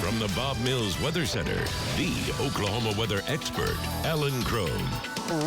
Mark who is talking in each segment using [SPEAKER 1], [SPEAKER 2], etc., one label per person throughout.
[SPEAKER 1] From the Bob Mills Weather Center, the Oklahoma weather expert, Alan Crone.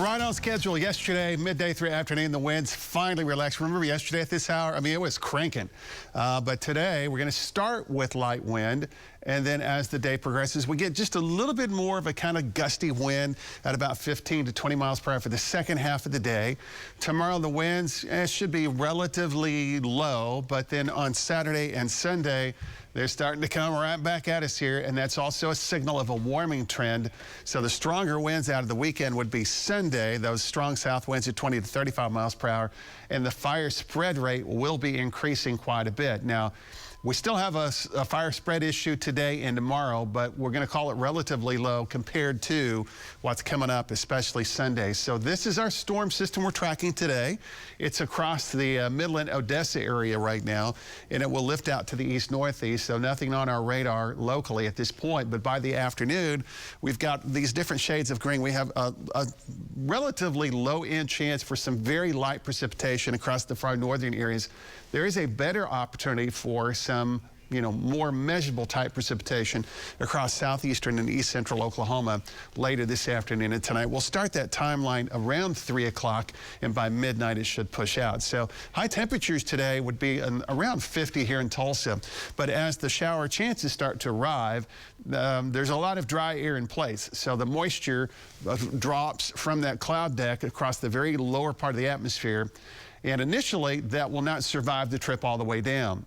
[SPEAKER 2] Right on schedule. Yesterday, midday through afternoon, the winds finally relaxed. Remember yesterday at this hour? I mean, it was cranking. But today, we're going to start with light wind. And then as the day progresses, we get just a little bit more of a kind of gusty wind at about 15 to 20 miles per hour for the second half of the day. Tomorrow, the winds should be relatively low. But then on Saturday and Sunday, they're starting to come right back at us here, and that's also a signal of a warming trend. So the stronger winds out of the weekend would be Sunday, those strong south winds at 20 to 35 miles per hour, and the fire spread rate will be increasing quite a bit. Now, we still have a fire spread issue today and tomorrow, but we're going to call it relatively low compared to what's coming up, especially Sunday. So this is our storm system we're tracking today. It's across the Midland-Odessa area right now, and it will lift out to the east-northeast, so nothing on our radar locally at this point. But by the afternoon, we've got these different shades of green. We have a relatively low-end chance for some very light precipitation across the far northern areas. There is a better opportunity for some more measurable type precipitation across southeastern and east central Oklahoma later this afternoon and tonight. We'll start that timeline around 3 o'clock, and by midnight it should push out. So high temperatures today would be around 50 here in Tulsa, but as the shower chances start to arrive, there's a lot of dry air in place. So the moisture drops from that cloud deck across the very lower part of the atmosphere, and initially that will not survive the trip all the way down.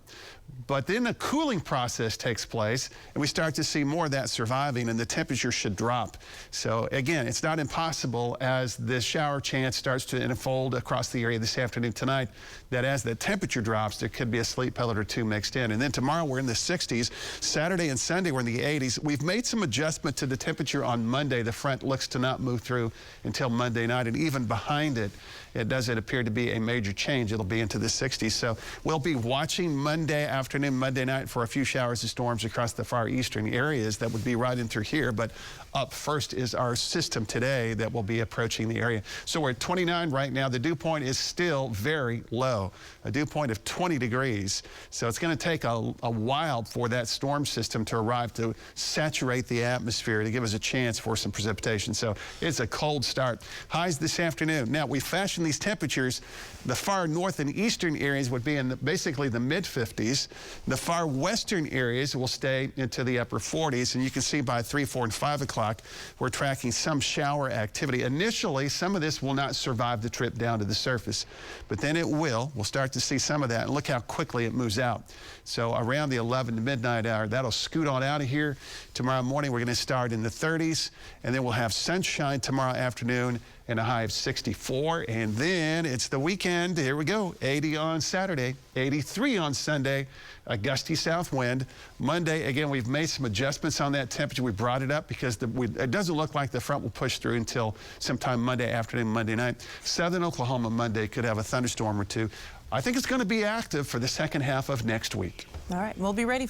[SPEAKER 2] But then a cooling process takes place, and we start to see more of that surviving, and the temperature should drop. So again, it's not impossible as this shower chance starts to unfold across the area this afternoon tonight, that as the temperature drops, there could be a sleet pellet or two mixed in. And then tomorrow we're in the 60s. Saturday and Sunday we're in the 80s. We've made some adjustment to the temperature on Monday. The front looks to not move through until Monday night, and even behind it, it doesn't appear to be a major change. It'll be into the 60s. So we'll be watching Monday afternoon, Monday night for a few showers and storms across the far eastern areas that would be right in through here. But up first is our system today that will be approaching the area. So we're at 29 right now. The dew point is still very low, a dew point of 20 degrees. So it's going to take a while for that storm system to arrive to saturate the atmosphere to give us a chance for some precipitation. So it's a cold start. Highs this afternoon. Now, we fashion these temperatures. The far north and eastern areas would be in basically the mid-50s. The far western areas will stay into the upper 40s, and you can see by 3, 4, and 5 o'clock, we're tracking some shower activity. Initially, some of this will not survive the trip down to the surface, but then it will. We'll start to see some of that, and look how quickly it moves out. So around the 11 to midnight hour, that'll scoot on out of here. Tomorrow morning, we're going to start in the 30s, and then we'll have sunshine tomorrow afternoon and a high of 64. And then it's the weekend. Here we go. 80 on Saturday, 83 on Sunday, a gusty south wind. Monday, again, we've made some adjustments on that temperature. We brought it up because it doesn't look like the front will push through until sometime Monday afternoon, Monday night. Southern Oklahoma Monday could have a thunderstorm or two. I think it's going to be active for the second half of next week.
[SPEAKER 3] All right, we'll be ready for